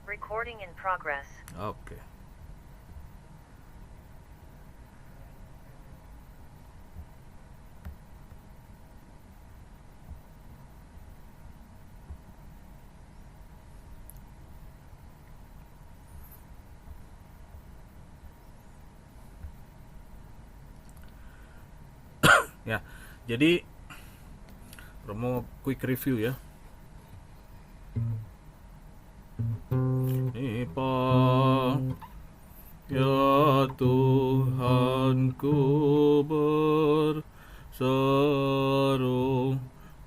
Recording in progress. Oke. Ya, jadi Romo quick review ya. Nipa ya Tuhanku berseru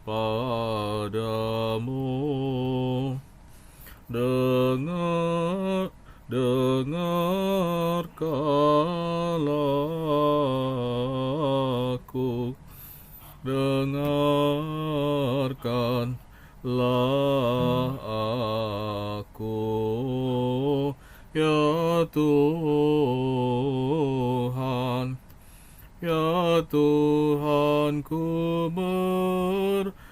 padamu, dengarkanlah aku, dengarkanlah aku, ya Tuhan, ya Tuhanku berseru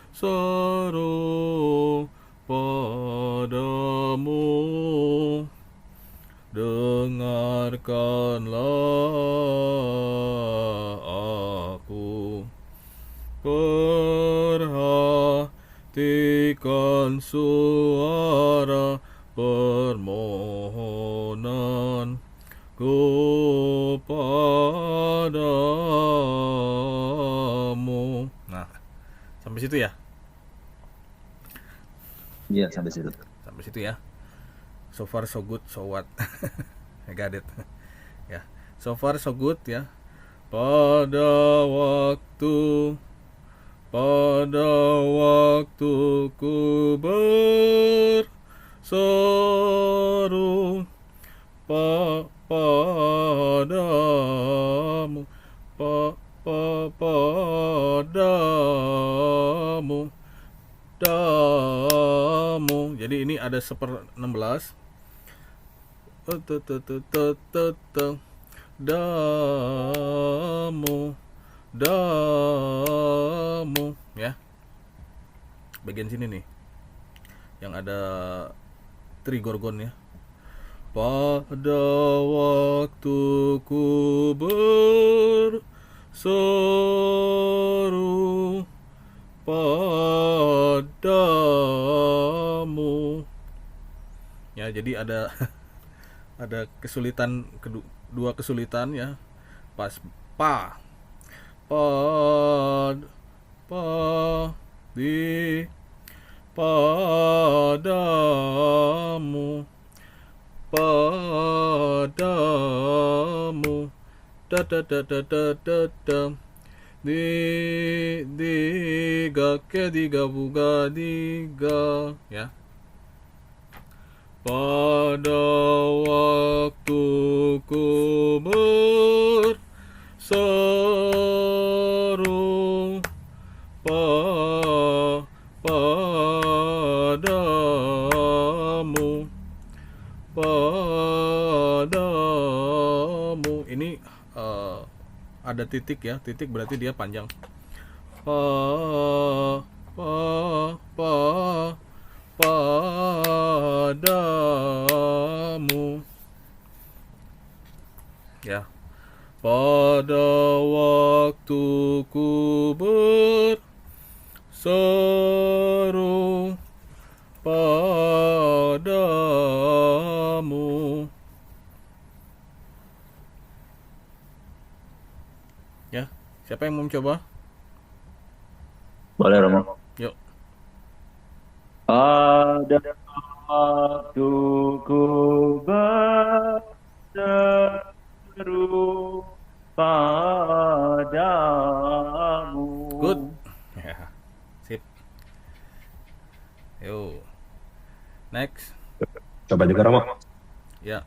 padamu, dengarkanlah aku. Perhatikan suara permohonan padamu. Nah, sampai situ ya? Iya, sampai situ. Sampai situ ya. So far so good, so what? I got it. Ya, so far so good ya. Pada waktu ku berseru padamu, padamu. Jadi ini ada 1/16. Damu ya. Bagian sini nih yang ada trigorgon ya. Pada waktu ku berseru padamu. Ya, jadi ada ada kesulitan, dua kesulitan ya. Pas di padamu da diga ke diga buga diga ya. Pada waktu ku berseru padamu. Ini ada titik ya. Titik berarti dia panjang. Padamu ya. Pada waktu ku berseru padamu ya. Siapa yang mau mencoba? Boleh, Romo. Yuk. Ada waktu ku berseru padamu. Good ya. Sip. Yuk. Next. Coba juga Romo. Ya.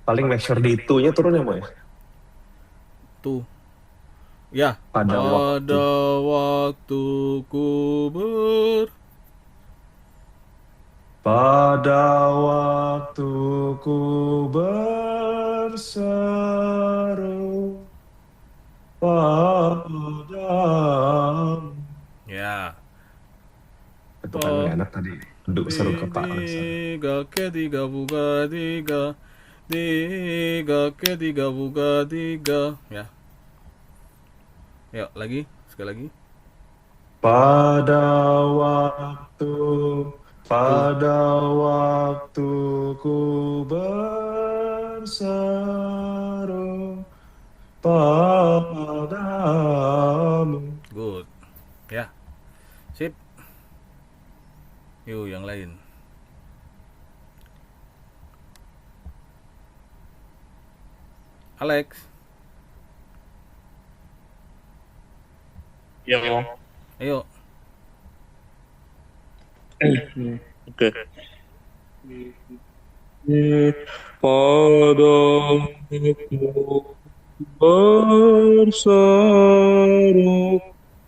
Paling make sure di itu-nya turun ya, Mo ya? Tuh. Ya. Pada waktu ku Pada waktu ku berseru padamu. ya. Itu kan nggak enak tadi. Aduh, seru kepala sana. Tiga ketiga buka tiga. Tiga ketiga buka tiga. Ya. Yuk lagi, sekali lagi. Pada waktu, pada waktu ku berseru padamu. Good. Ya. Sip. Yuk yang lain. Alex. Ya, Ayo. oke. Pada berseru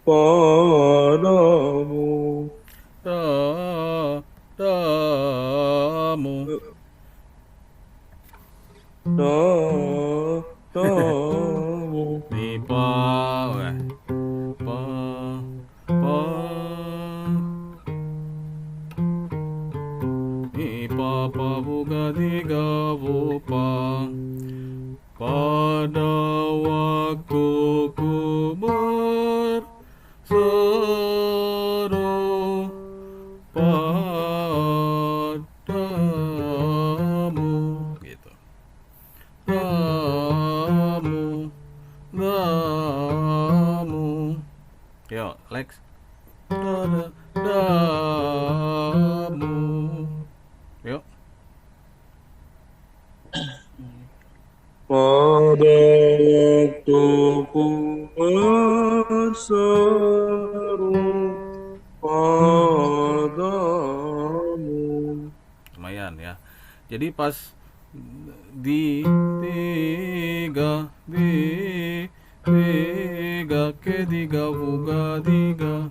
padamu. Damu. Damu. Di pa. Pa. Pa. Di pa pa buka tiga bupa. Pada waktu ku berseru padamu gitu. Damu, damu. Yo, Lex. Damu. Yuk. Pada waktu ku berseru padamu. Lumayan ya. Jadi pas di tiga ketiga buka tiga.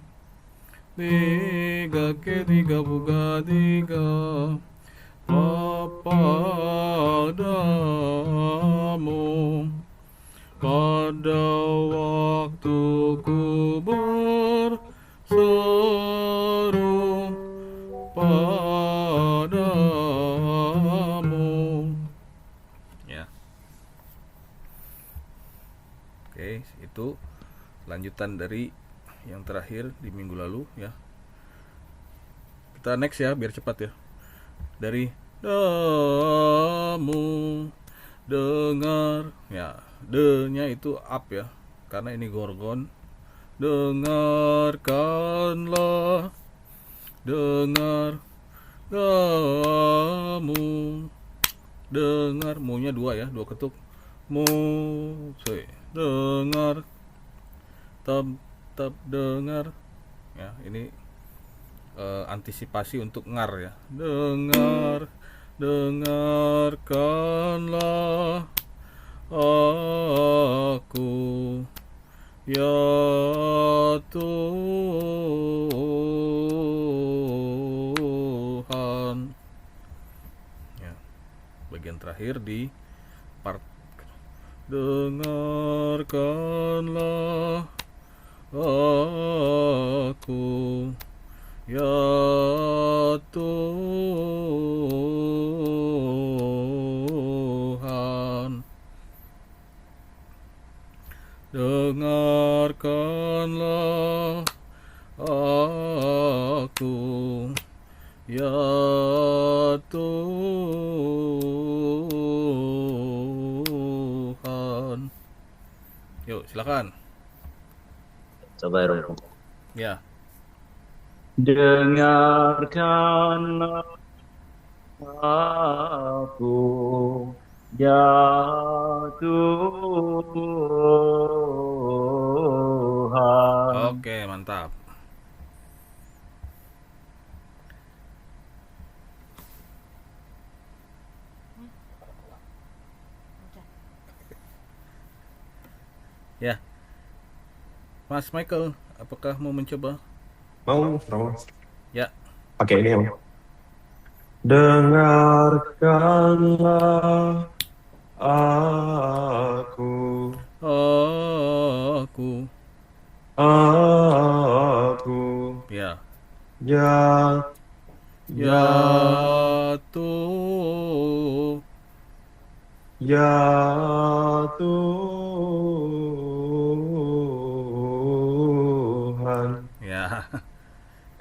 Tiga ketiga buka tiga. Padamu pada waktu ku berseru padamu. Ya. Oke, itu lanjutan dari yang terakhir di minggu lalu ya. Kita next ya biar cepat ya. Dari damu dengar ya, de-nya itu up ya karena ini gorgon. Dengarkanlah, dengar kamu, dengar, mu-nya dua ya, dua ketuk. Mu, dengar, tab dengar ya, ini antisipasi untuk ngar ya. Dengarkanlah aku ya Tuhan ya. Bagian terakhir di part dengarkanlah aku ya Tuhan, dengarkanlah aku ya Tuhan. Yuk silakan. Coba ya, Rom. Ya. Dengarkanlah aku ya Tuhan. Oke, mantap. Ya. Mas Michael, apakah mau mencoba? Mau, Romo? Ya. Pakai ini ya, Bang. Dengarkanlah aku, Aku. aku, Ya. ya tu Ya Tuhan. ya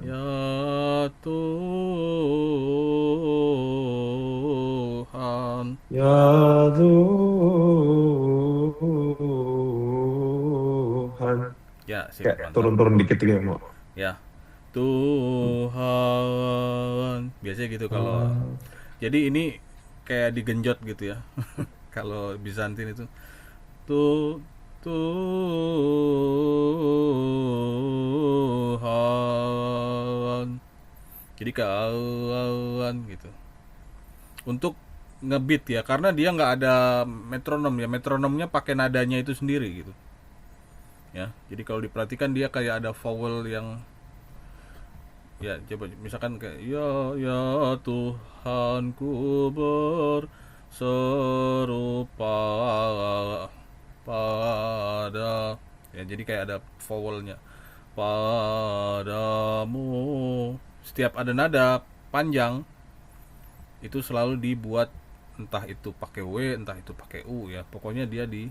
ya Tuhan Ya Tuhan. ya sip Kayak mantap turun-turun dikit gitu mau. ya Tuhan biasanya gitu kalau jadi ini kayak digenjot gitu ya kalau Bizantin itu tu Tuhan jadi kawan gitu untuk ngebeat ya karena dia nggak ada metronom ya metronomnya pakai nadanya itu sendiri gitu ya jadi kalau diperhatikan dia kayak ada vowel yang ya coba misalkan kayak ya Tuhanku berserupa pada ya jadi kayak ada vowelnya padamu setiap ada nada panjang itu selalu dibuat entah itu pakai W entah itu pakai U ya pokoknya dia di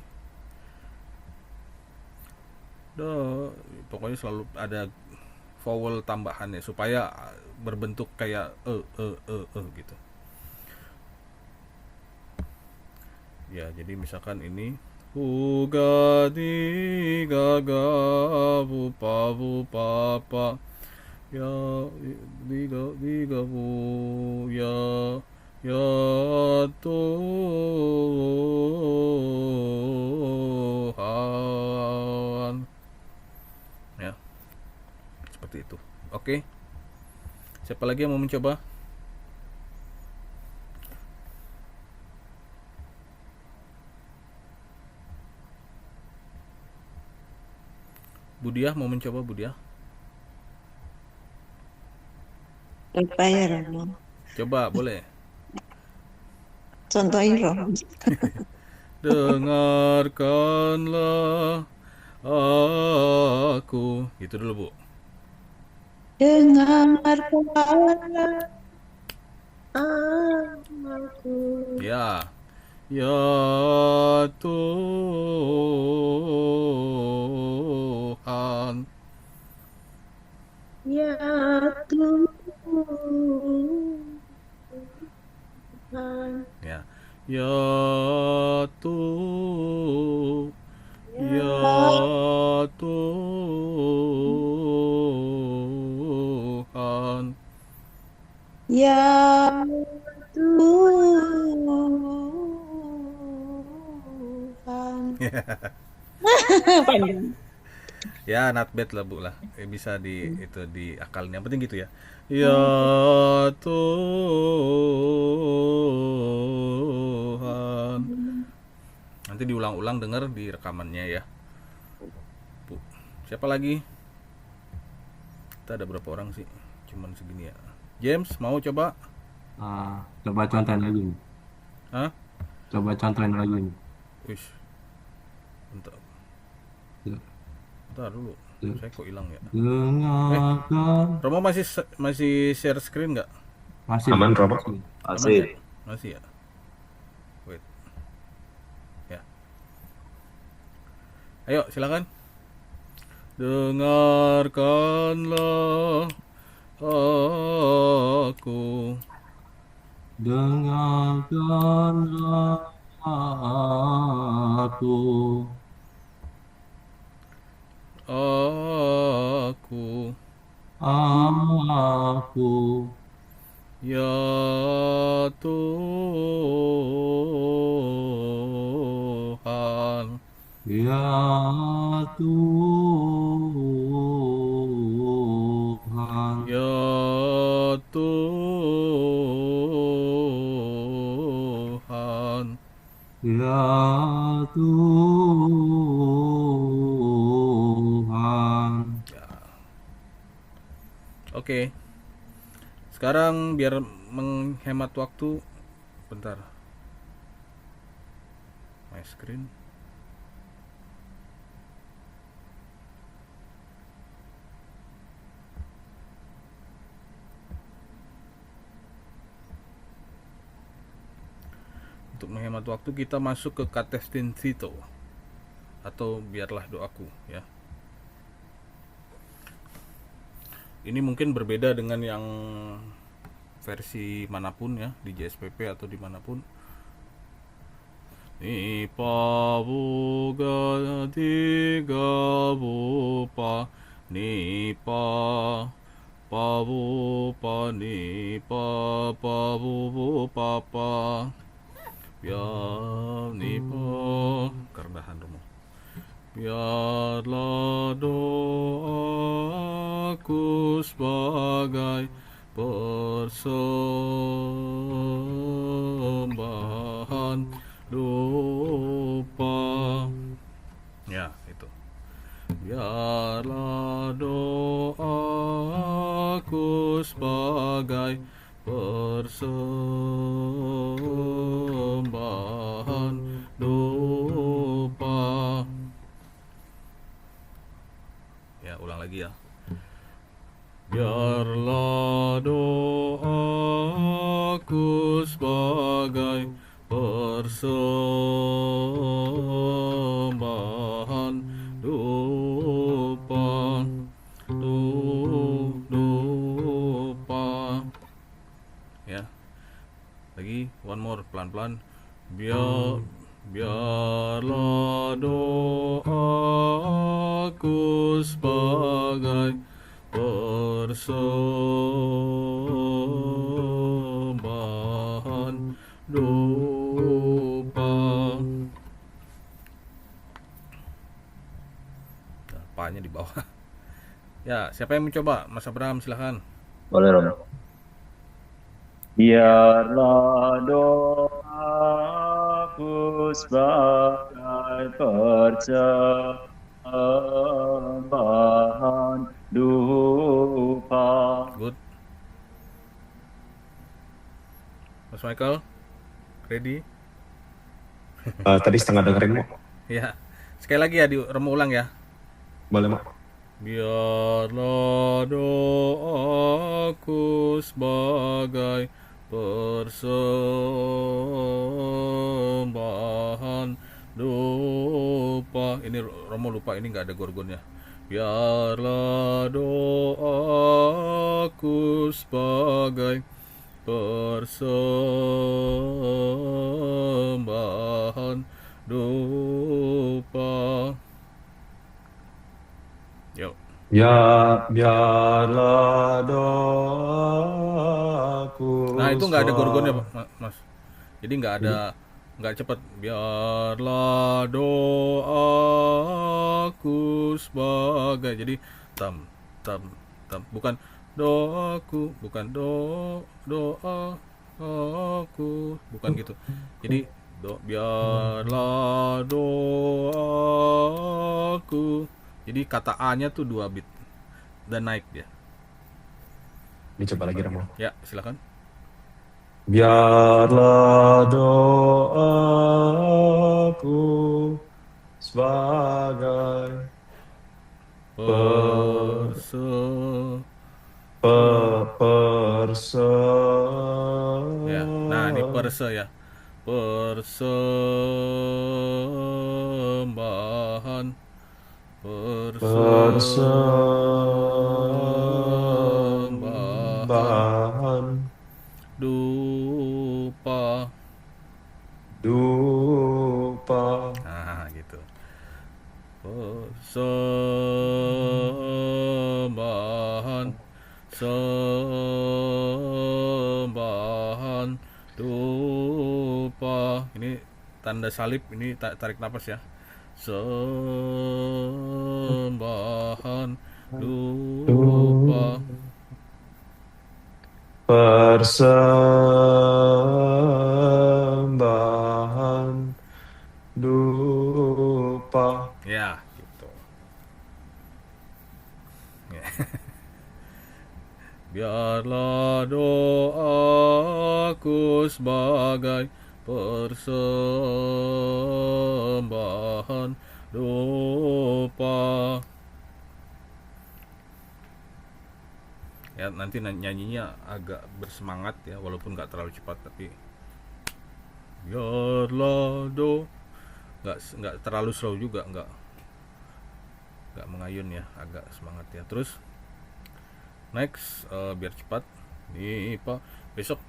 pokoknya selalu ada vowel tambahannya supaya berbentuk kayak gitu ya jadi misalkan ini Ugadi gaga bupa bupa pa ya diga diga bu ya Tuhan ya seperti itu oke siapa lagi yang mau mencoba Budiah mau mencoba Budiah Apa ya Romo? coba boleh Contohin Romo. dengarkanlah aku gitu dulu Bu Dengarkanlah aku. ya ya Tuhan Ya Tuhan. ya ya ya Tuhan Ya Tuhan. Panjang. ya not bad lah Bu lah bisa di itu di akalnya yang penting gitu ya ya Tuhan nanti diulang-ulang denger di rekamannya ya Bu siapa lagi kita ada berapa orang sih cuman segini ya James mau coba Coba contohin lagi nih. hah Coba contohin lagi nih. wish bentar Ya, bentar dulu ya. saya kok hilang ya Dengarkan. Romo masih share screen nggak Masih. Aman, Romo? aman Asik. ya masih ya wait ya ayo silakan dengarkanlah aku Dengarkanlah aku. Aku. ya Tuhan Ya Tuhan. ya Tuhan Ya Tuhan. oke sekarang biar menghemat waktu bentar my screen untuk menghemat waktu kita masuk ke Katestinthito atau biarlah doaku ya. Ini mungkin berbeda dengan yang versi manapun ya, di JSPP atau dimanapun. Ni pa bu ga di ga bu pa ni pa pa bu pa ni pa pa bu pa pa ya ni pa kerendahan Romo. Biarlah doaku sebagai persembahan dupa. Ya, itu. Biarlah doaku sebagai persembahan dupa. Ya, ulang lagi ya. Biarlah doaku sebagai persembahan dupa, dupa. Ya, lagi one more pelan-pelan. Biarlah doaku sebagai persembahan dupa. Apanya di bawah? Ya, siapa yang mencoba? Mas Abraham, silahkan. Boleh, Romo. Biarlah doaku sebagai persembahan dupa. Good. Mas Michael, ready? Tadi setengah dengerin, Mo. Ya, sekali lagi ya, Romo ulang ya. Boleh, Mo. Biarlah doaku sebagai persembahan dupa. Ini Romo lupa, ini nggak ada gorgonnya. Biarlah doaku sebagai persembahan dupa. Yuk. Biarlah doaku. Nah, itu nggak ada gorgonnya, Mas. Jadi nggak cepet. Biarlah doaku sebagai. Jadi tam, bukan doaku, bukan doa aku, bukan gitu. Jadi biarlah doaku. Jadi kata A-nya tuh 2 bit dan naik dia. Dicoba lagi, Romo. Ya, silakan. Biarlah doaku sebagai Ya, nah ini ya. Persembahan dupa. Nah, gitu. Sembahan dupa. Ini tanda salib, ini tarik napas ya. Sembahan dupa. Persembahan dupa. Ya, gitu. Ya. Biarlah doaku sebagai persembahan dupa. Ya, nanti nyanyinya agak bersemangat ya, walaupun nggak terlalu cepat, tapi biarlah do, nggak terlalu slow juga, nggak mengayun ya, agak semangat ya. Terus next, biar cepat nih Pak,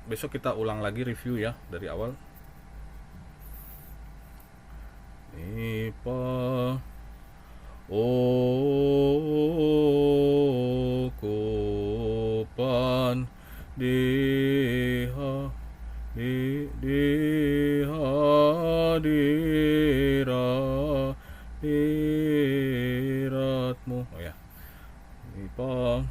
besok kita ulang lagi review ya dari awal nih Pak. Oh kopan di hadiratmu. Oh ya, ini Pak.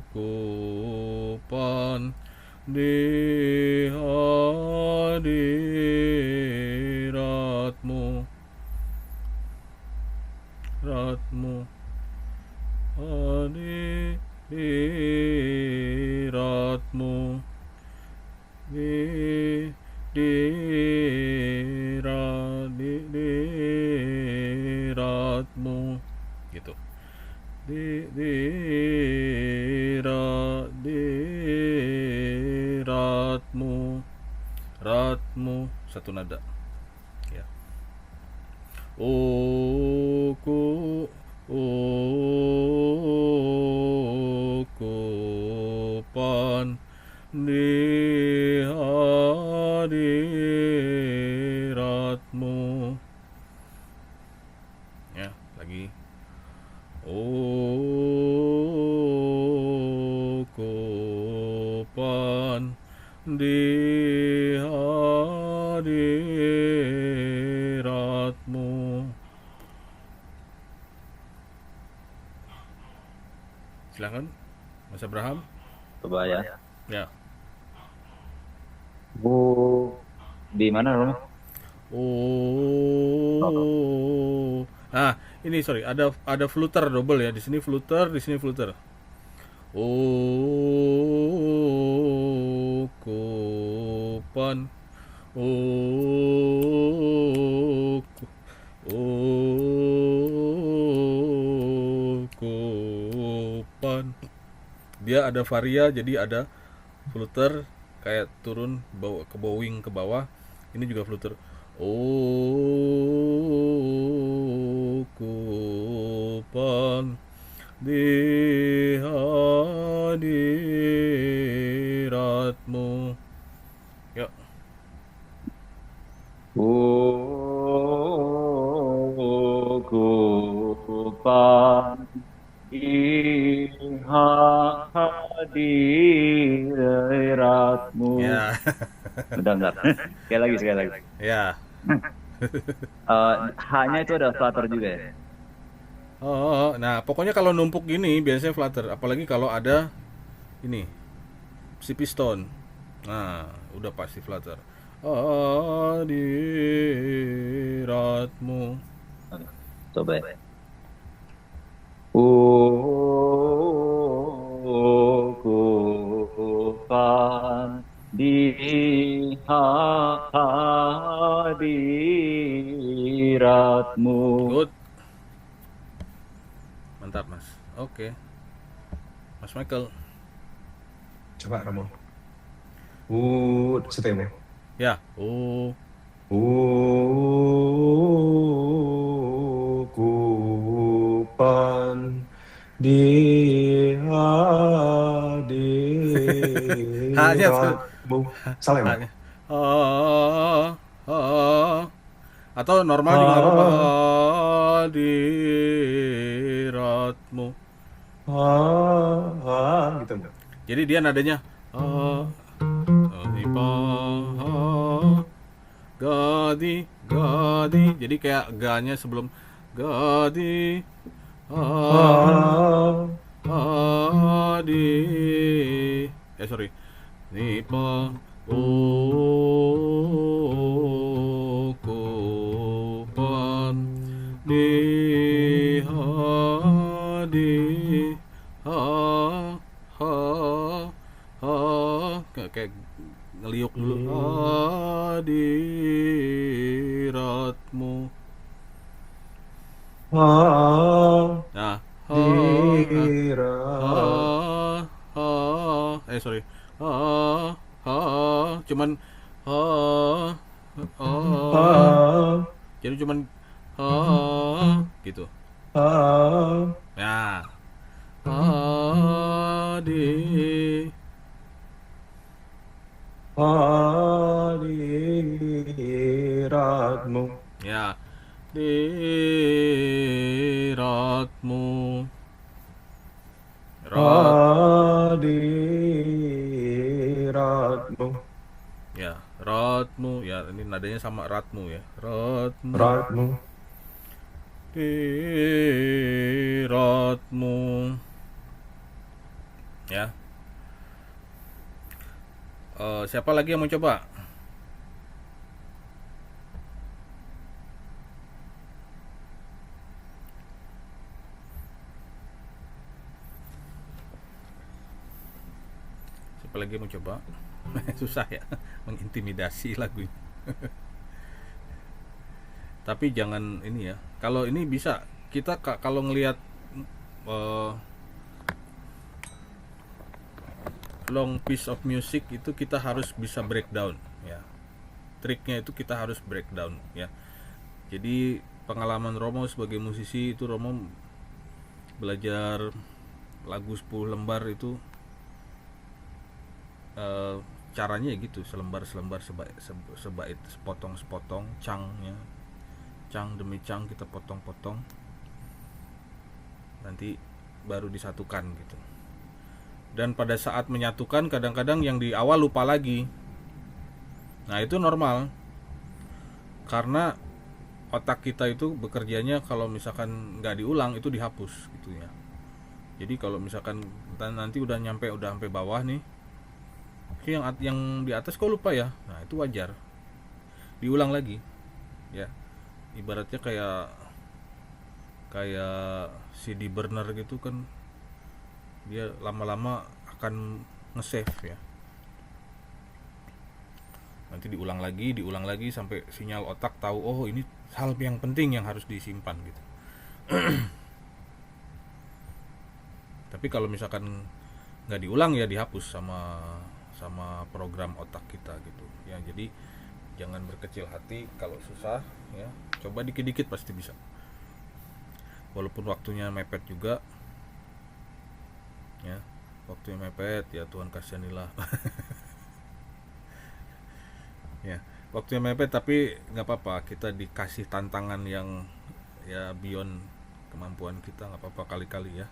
Kopan di hadiratmu, hadiratmu, diratmu gitu, ratmu satu nada ya. Kopan di hadiratmu ya, lagi kopan di hadiratmu. Silakan Mas Abraham. Coba ya. Ya. Di mana Romo? Nah, ini sorry, ada fluter double ya, di sini fluter, di sini fluter. Kopan. Kopan. Dia ada varia, jadi ada fluter kayak turun bawa ke bowing ke bawah. Ini juga fluter. Kopan di hadiratmu. Yuk. Kopan di hadiratmu. Ya. Bentar. Sekali lagi. Ya. H-nya itu ada flutter juga ya? Nah pokoknya kalau numpuk gini biasanya flutter, apalagi kalau ada ini si piston. Nah, udah pasti flutter. Hadiratmu. Coba ya. Kopan di hadiratmu. Good. Mantap Mas. Oke. Mas Michael. Coba Romo. Setemu. Ya. Kopan di hadiratmu. Salah ya, Mas? Atau normal juga nggak apa-apa. Hadiratmu. Gitu. Jadi dia nadanya gadi. Jadi kayak ga-nya sebelum gadi. Hadi. Sorry. Nipa kopan di hadi kayak ngeliuk dulu. Hadiratmu. Nah, Hadirat. Sorry. Cuman jadi cuman gitu. Ya. Adi. Hadiratmu. Ya. Diratmu. Hadiratmu. Ya, ratmu. Ya, ini nadanya sama ratmu ya. Ratmu. Ratmu. Diratmu. Ya. Siapa lagi yang mau coba? Siapa lagi yang mau coba? Susah ya mengintimidasi lagu ini. Tapi jangan ini ya. Kalau ini bisa kita kalau ngelihat long piece of music itu kita harus bisa breakdown ya. Triknya itu kita harus breakdown ya. Jadi pengalaman Romo sebagai musisi itu, Romo belajar lagu 10 lembar itu caranya gitu, selembar sebait sepotong cangnya, cang demi cang kita potong-potong, nanti baru disatukan gitu. Dan pada saat menyatukan kadang-kadang yang di awal lupa lagi. Nah itu normal, karena otak kita itu bekerjanya kalau misalkan nggak diulang itu dihapus gitu ya. Jadi kalau misalkan nanti udah sampai bawah nih, yang di atas kok lupa ya, nah itu wajar, diulang lagi ya. Ibaratnya kayak CD burner gitu kan, dia lama-lama akan nge-save ya. Nanti diulang lagi sampai sinyal otak tahu, oh ini hal yang penting yang harus disimpan gitu. Tapi kalau misalkan nggak diulang ya dihapus sama program otak kita gitu ya. Jadi jangan berkecil hati kalau susah ya, coba dikit-dikit pasti bisa, walaupun waktunya mepet juga ya. Waktunya mepet ya, Tuhan kasihanilah. Ya, waktunya mepet tapi nggak apa-apa, kita dikasih tantangan yang ya beyond kemampuan kita, nggak apa-apa kali-kali ya.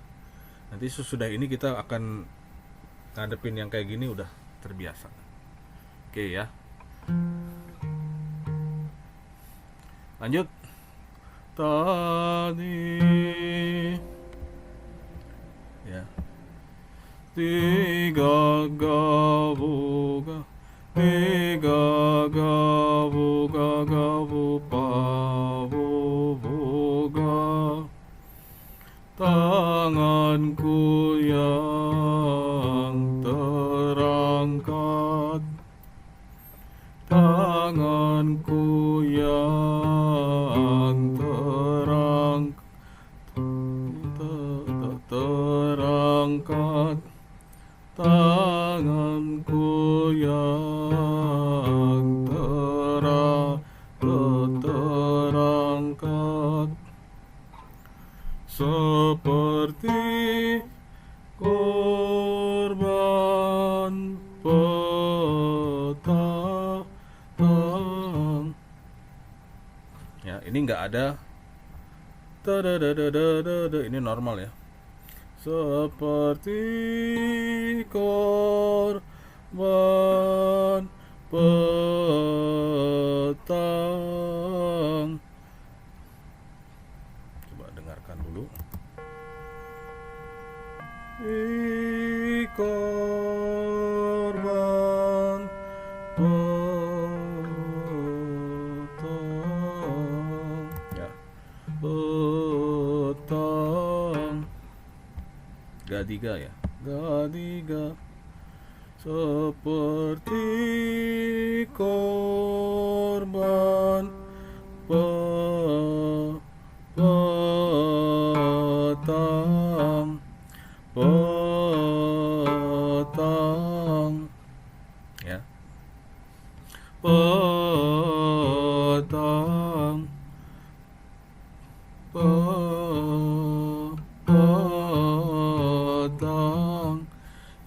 Nanti sesudah ini kita akan ngadepin yang kayak gini udah terbiasa. Oke ya, lanjut. Tadi ya, tiga gabuga pabuga, tanganku yang terangkat, tanganku yang terangkat, tanganku yang terangkat, seperti korban petang. Ya, ini nggak ada ini normal ya. Seperti korban petang. Coba dengarkan dulu. Korban petang. Ya. Petang. Gadiga ya. Gadiga. Seperti korban petang.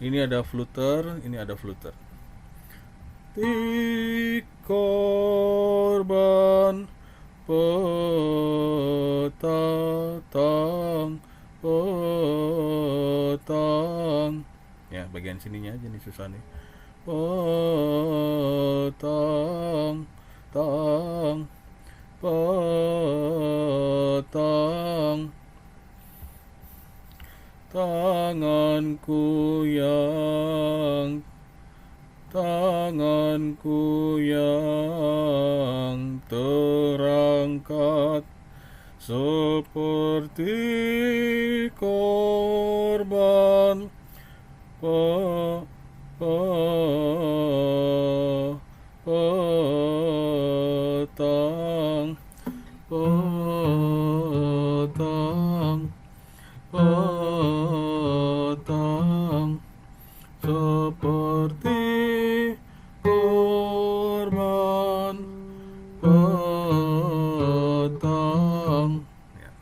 Ini ada fluter, ini ada fluter. Di korban petang. Ya, bagian sininya aja nih susah nih. Petang, petang. Tanganku yang terangkat seperti korban petang, petang, petang, seperti korban petang. Ya.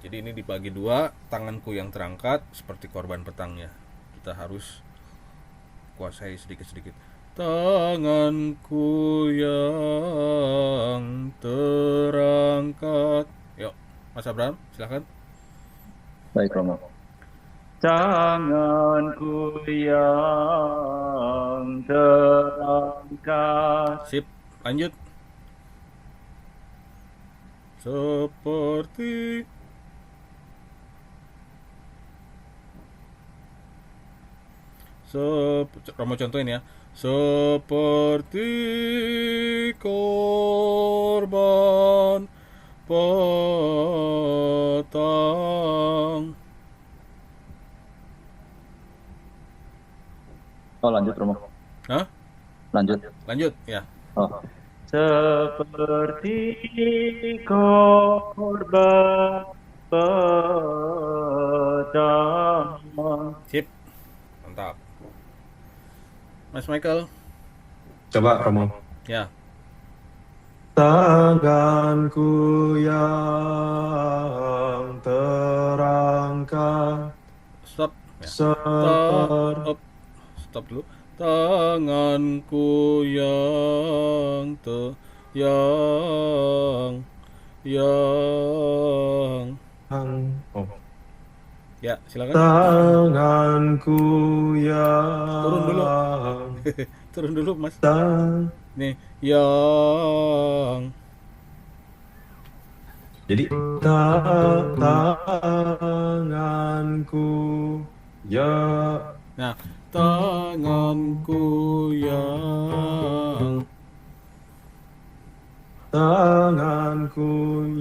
Jadi ini dibagi dua, tanganku yang terangkat seperti korban petangnya. Kita harus kuasai sedikit-sedikit. Tanganku yang terangkat. Yuk, Mas Abraham, silakan. Baik, Romo. Tanganku yang terangkat. Sip, lanjut. Seperti Romo contohin ya. Seperti korban petang. Oh, lanjut, Romo. Hah? Lanjut. Lanjut ya. Oh. Seperti korban petang. Sip. Mantap. Mas Michael. Coba Romo. Ya. Tanganku yang terangkat Stop. Ya. seperti Stop dulu. Tanganku yang oh. Ya, silakan. Tanganku yang Turun dulu. Turun dulu, Mas. Tang- Nih, yang Jadi tanganku ya nah, tanganku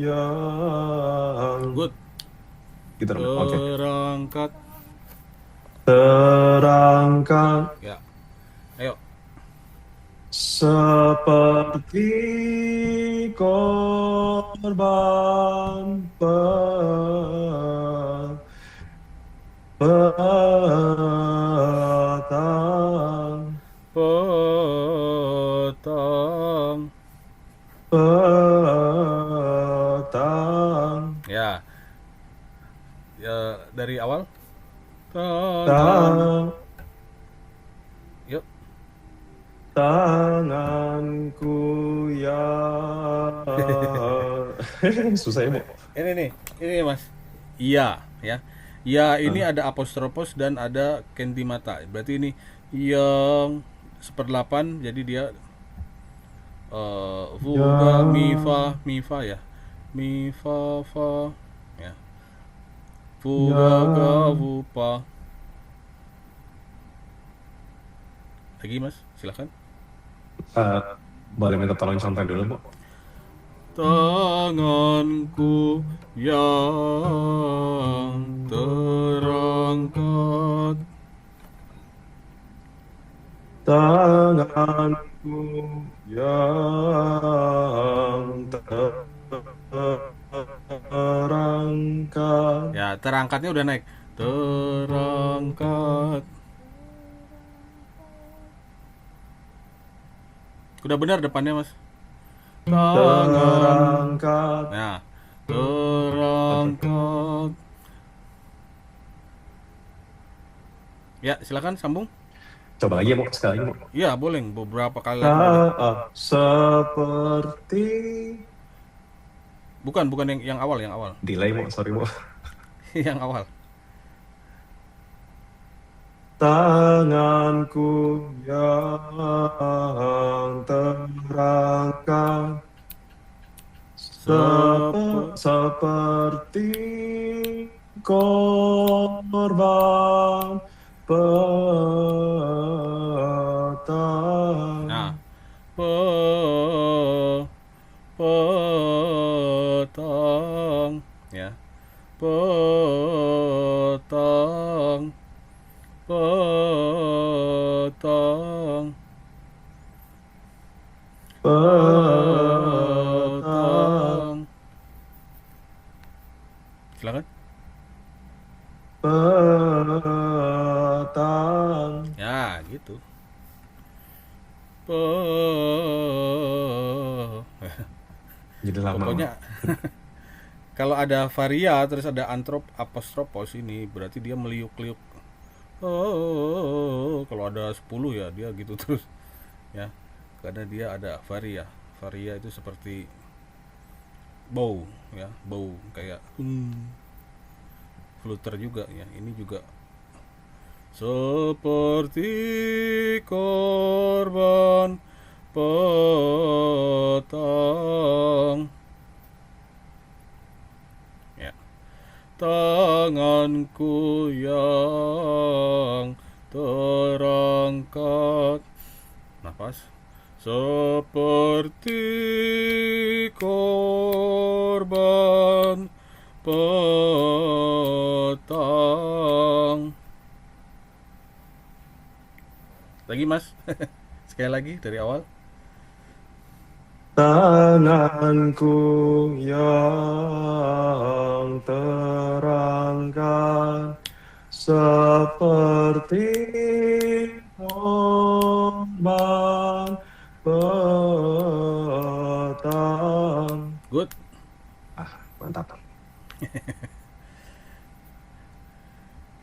yang good. gitu Romo. Oke. Terangkat Ya. Ayo. seperti korban petang Ya. Ya, dari awal. tang Yuk. tanganku susah ya, Bu. Ini nih, ini Mas. Iya, ya. Ya, ini ada apostrofos dan ada kentimata. Berarti ini yang 1/8, jadi dia fuga, mi fa ya. Mi fa fa ya. Fuga ga fu pa. Lagi Mas, silakan. Boleh minta tolong contoh dulu, Bu? Tanganku yang terangkat. Tanganku yang terangkat. Ya, terangkatnya udah naik. Terangkat. Udah benar depannya, Mas. Tangan. Terangkat. Nah, terangkat. Ya, silakan sambung. Coba lagi ya, Mo. Sekali lagi, Mo. Iya, boleh beberapa kali lagi boleh. Seperti Bukan, bukan yang awal, yang awal. delay, Mo. Sorry, Mo. Yang awal. Tanganku yang terangkat seperti korban petang. Nah, pe petang ya. Petang, petang, Petang, petang. Silakan. petang. Ya, gitu. Pe Jadi lama. Pokoknya kalau ada varia terus ada apostropos ini berarti dia meliuk-liuk. Kalau ada 10 ya dia gitu terus ya. Karena dia ada varia. Varia itu seperti bow ya, bow kayak fluter juga ya. Ini juga seperti korban petang. Ya. Tanganku yang terangkat. Nafas. Seperti korban petang. Lagi Mas. Sekali lagi dari awal. Tanganku yang terangkat seperti korban petang. Good. Mantap.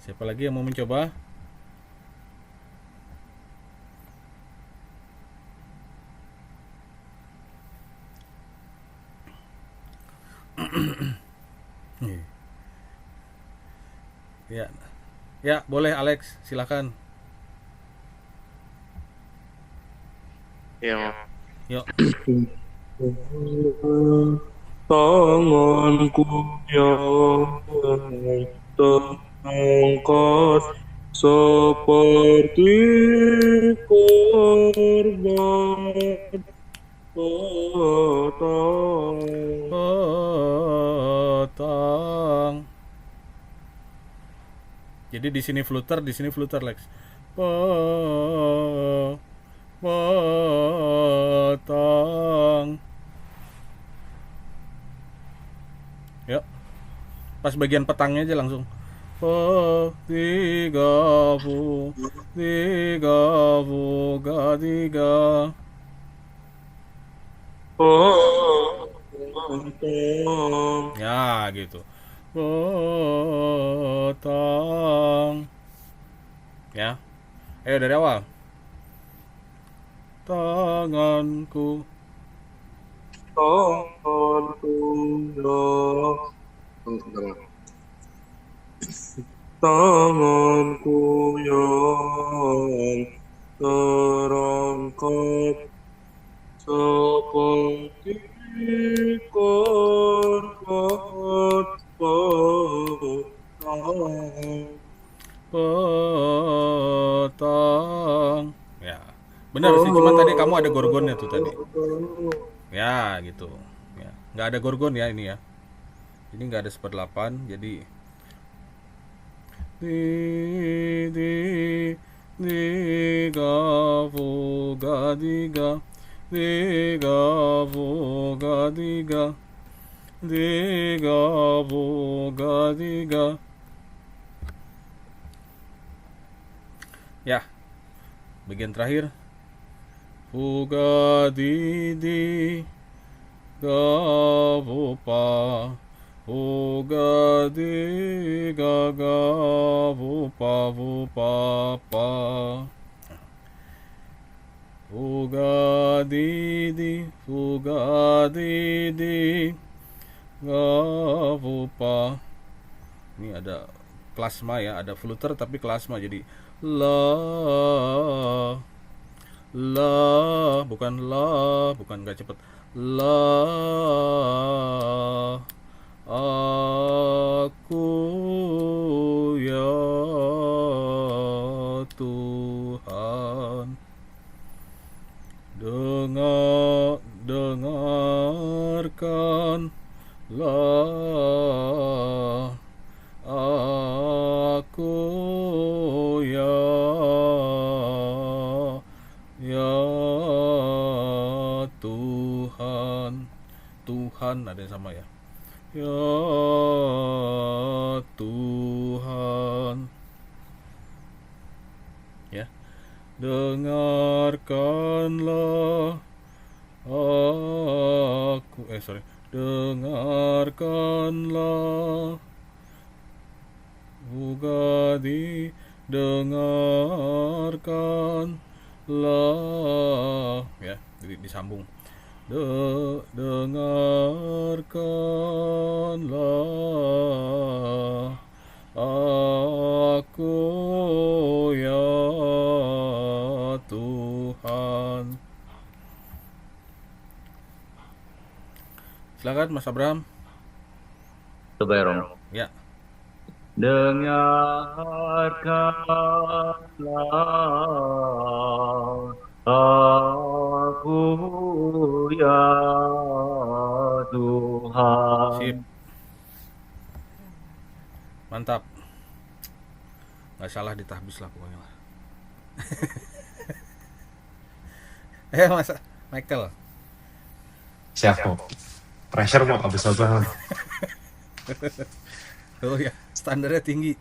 Siapa lagi yang mau mencoba? Ya. Ya, boleh Alex, silakan. Iya, Yuk. Tanganku yang terangkat seperti korban petang. Petang. Jadi di sini fluter Lex. Petang. Yuk. Pas bagian petangnya aja langsung. Tiga tiga. Petang. Ya gitu. Petang. Ya. Ayo dari awal. Tanganku. Tanganku yang tanganku yang terangkat seperti korban petang. Petang. Ya. Benar sih, cuman tadi kamu ada gorgonnya tuh tadi. Ya, gitu. Ya. Nggak ada gorgon ya ini ya. Ini nggak ada 1/8, jadi tiga tiga tiga. Ya, bagian terakhir. Fuga di gavu pa Ugadi gaga vupa vupa pa. Ugadidi ugadidi gavupa. Ini ada plasma ya, ada fluter tapi plasma, jadi la bukan nggak cepet, la aku ya Tuhan. Dengarkanlah aku ya Tuhan. Tuhan ada yang sama ya. Ya Tuhan. Ya. Dengarkanlah aku dengarkanlah Ugadi, dengarkanlah ya, jadi disambung. Dengarkanlah aku ya Tuhan. Silakan Mas Abraham. Coba ya, Romo. Ya. Dengarkanlah aku ya Tuhan. Sip. Mantap. Nggak salah ditahbis lah pokoknya lah. Mas Michael. Siap kok. Pressure mau habis apa? Oh ya, standarnya tinggi.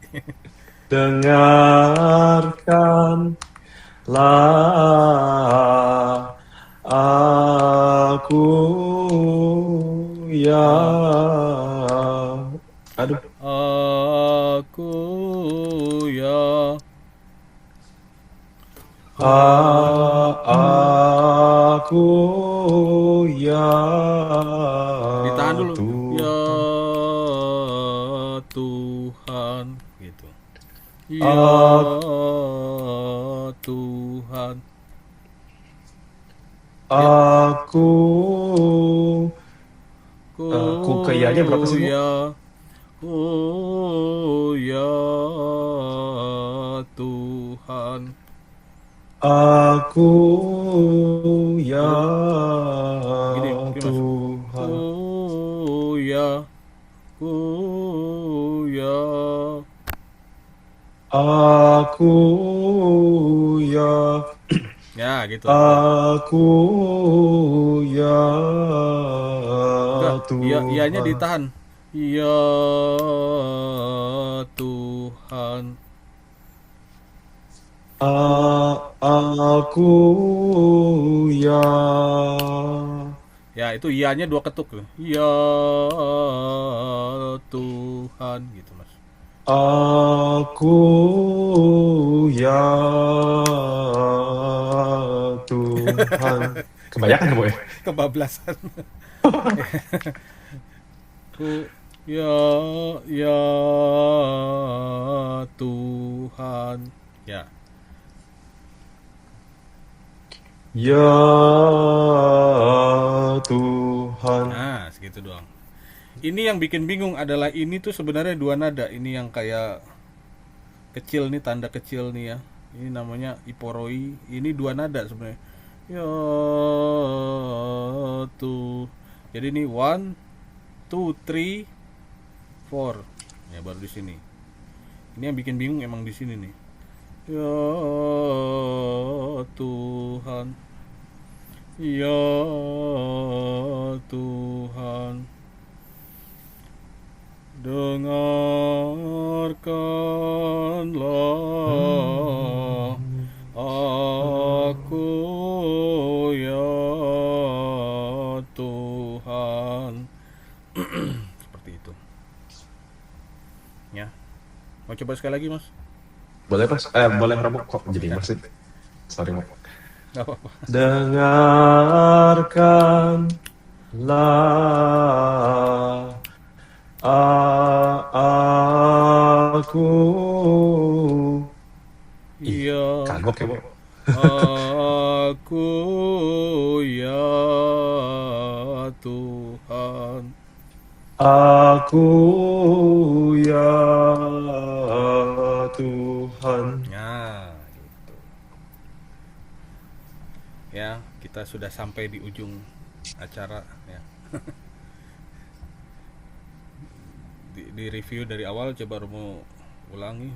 Dengarkanlah aku ya. Aduh. Aku ya. Aku ya. Ditahan dulu. Tuhan. Ya Tuhan gitu. Ya Tuhan. Aku ke ya-nya berapa sih, Bu? Ya. Oh ya Tuhan. Aku ya Gini, Mas. Tuhan. Oh ya. Oh ya. Aku ya. Ya gitu. Aku ya Enggak, Tuhan. iya-nya ditahan. Ya Tuhan. Aku ya. Ya, itu iya-nya 2 ketuk tuh. Ya Tuhan gitu, Mas. Aku ya Tuhan. Kebanyakan ya, Boy? Kebablasan. Ku ya Tuhan. Ya. Ya Tuhan. Nah, segitu doang. Ini yang bikin bingung adalah ini tuh sebenarnya 2 nada. Ini yang kayak kecil nih, tanda kecil nih ya. Ini namanya iporoi. Ini 2 nada sebenarnya. Ya tuh. Jadi ini 1 2 3 4. Ya baru di sini. Ini yang bikin bingung emang di sini nih. Ya Tuhan. Ya Tuhan. Dengarkanlah aku ya Tuhan. Seperti itu. Ya. Mau coba sekali lagi, Mas? Boleh Mas? Boleh Romo, kok jadi Mas sih? Sorry Mo. Nggak apa-apa. Dengarkanlah aku. Iya. Kagok ya, Mo. Aku ya Tuhan. Aku ya Tuhan. Nah, gitu. Ya, kita sudah sampai di ujung acara ya. Di review dari awal, coba mau ulangi.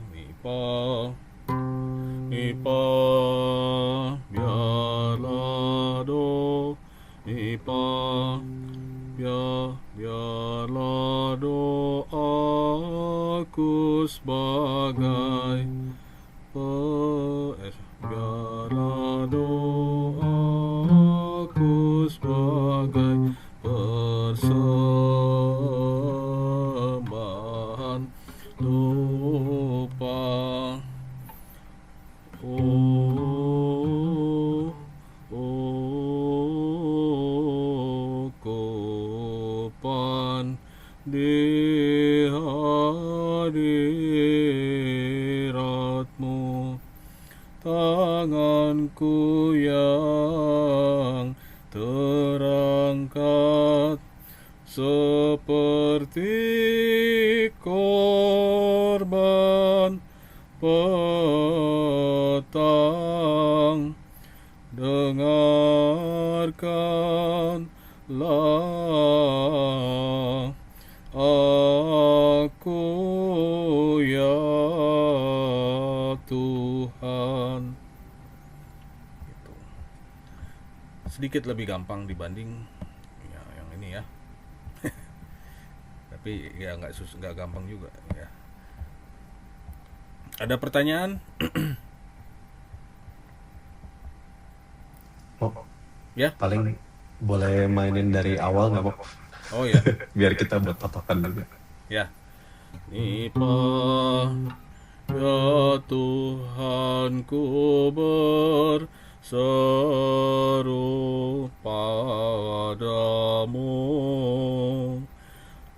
Mi fa biarlah do, mi fa biarlah doaku sebagai biarlah doaku sebagai persembahan lupa. Kupan di hadiratmu, tanganku yang terangkat seperti korban petang. Dengarkanlah aku ya Tuhan. Gitu. Sedikit lebih gampang dibanding ya, yang ini ya. Tapi ya nggak gampang juga ya. Ada pertanyaan? Mo, Ya? paling boleh mainin dari awal nggak, Mo? Oh ya. Biar kita buat patokan juga. Ya. Nipa ya Tuhanku berseru padamu,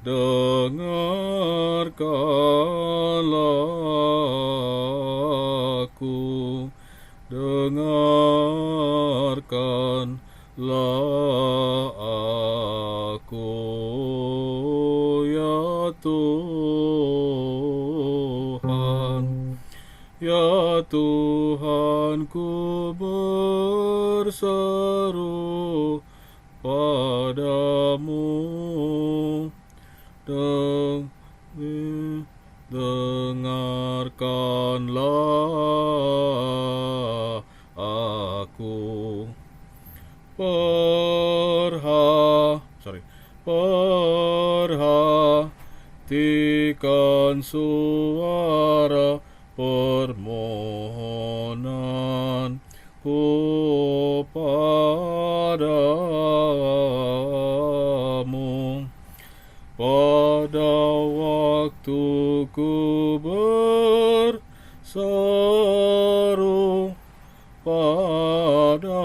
dengarkanlah aku, dengarkanlah aku ya Tuhan. Ya Tuhanku berseru padamu, dengarkanlah aku. Perhatikan suara permohonanku padamu. Pada waktu ku berseru padamu,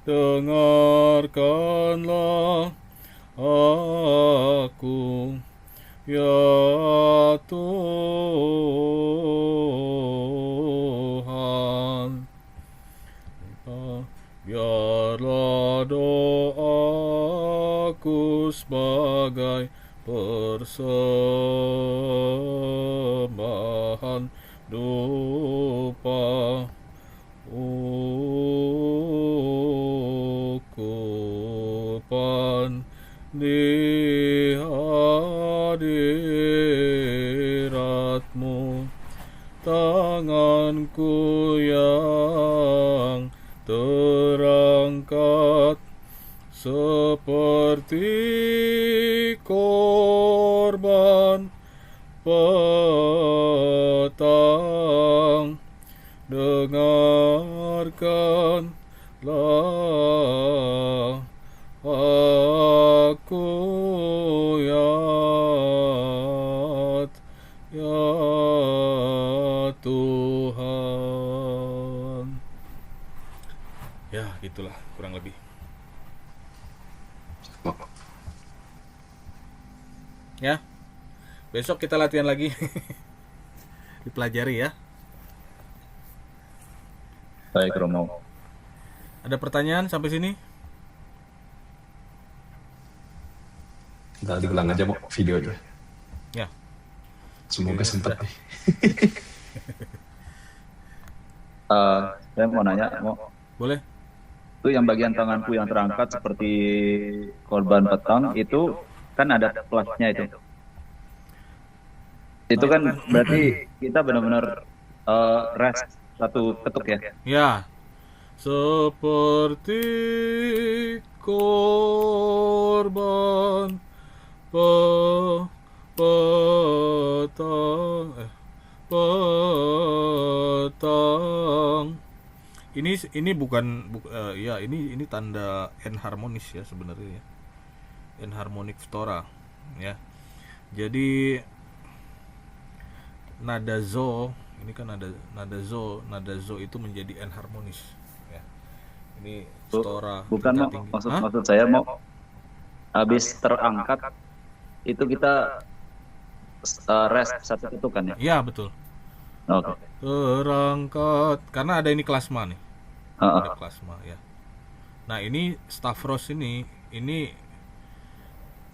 dengarkanlah aku ya Tuhan. Biarlah doaku sebagai persembahan dupa, ukupan di hadiratmu, tanganku yang terangkat seperti korban petang. Dengarkanlah aku ya Tuhan. Ya, gitulah kurang lebih. Ya. Besok kita latihan lagi. Dipelajari ya. Baik, Romo. Ada pertanyaan sampai sini? Tinggal diulang aja mau videonya. Ya. Semoga sempat. Saya mau nanya, Boleh? itu yang bagian tanganku yang terangkat seperti korban petang itu kan ada plusnya itu. Itu kan berarti kita benar-benar rest satu ketuk ya. Ya. Seperti korban petang. Ini bukan ya ini tanda enharmonis ya sebenarnya ya. Enharmonic phthora ya. Jadi nada zo ini kan nada zo itu menjadi enharmonis ya. Ini phthora Bukan tingkat mau tinggi. maksud saya mau habis terangkat itu kita rest satu ketukan ya. Ya betul. Oke. Terangkat karena ada ini klasma nih. Heeh. Ada plasma ya. Nah ini Stavros ini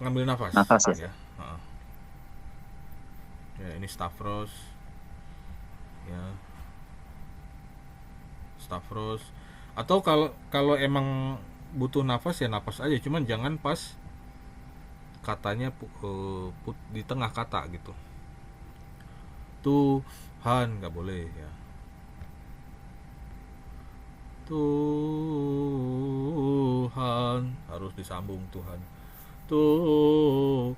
ngambil nafas. Nafas ya? Heeh. Ya ini Stavros. Ya. Stavros. Atau kalau emang butuh nafas ya nafas aja. Cuman jangan pas katanya di tengah kata gitu. Tuhan nggak boleh ya. Tuhan harus disambung Tuhan. Tuhan.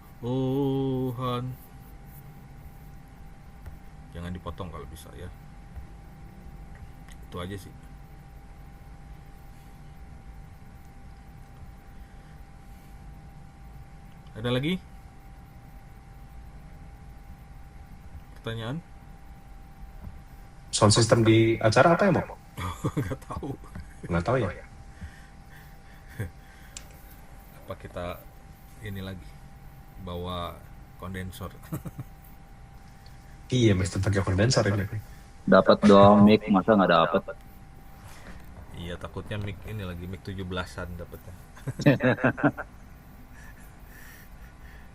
Jangan dipotong kalau bisa ya. Itu aja sih. Ada lagi? Pertanyaan? Sound system di acara apa ya, Mo? Nggak tahu. Nggak tahu ya. Apa kita ini lagi bawa kondensor? Iya, mesti pakai kondensor ini. Dapat dong mic, masa nggak dapat? Iya, takutnya mic ini lagi mic 17-an dapatnya.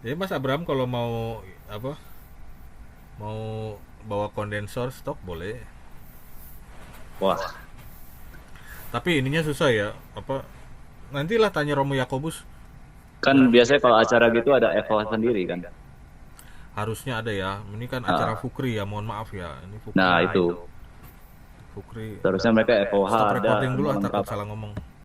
Jadi Mas Abraham kalau mau apa? Mau bawa kondensor stok boleh. Wah, Tapi ininya susah ya. Apa? Nantilah tanya Romo Yakobus. kan biasanya kalau acara gitu ada evaluasi sendiri kan. Harusnya ada ya. Ini kan acara Fukri ya. Mohon maaf ya. Ini Fukri. Nah itu Fukri. seharusnya mereka FOH Stop ada recording dulu, takut lengkap. salah ngomong.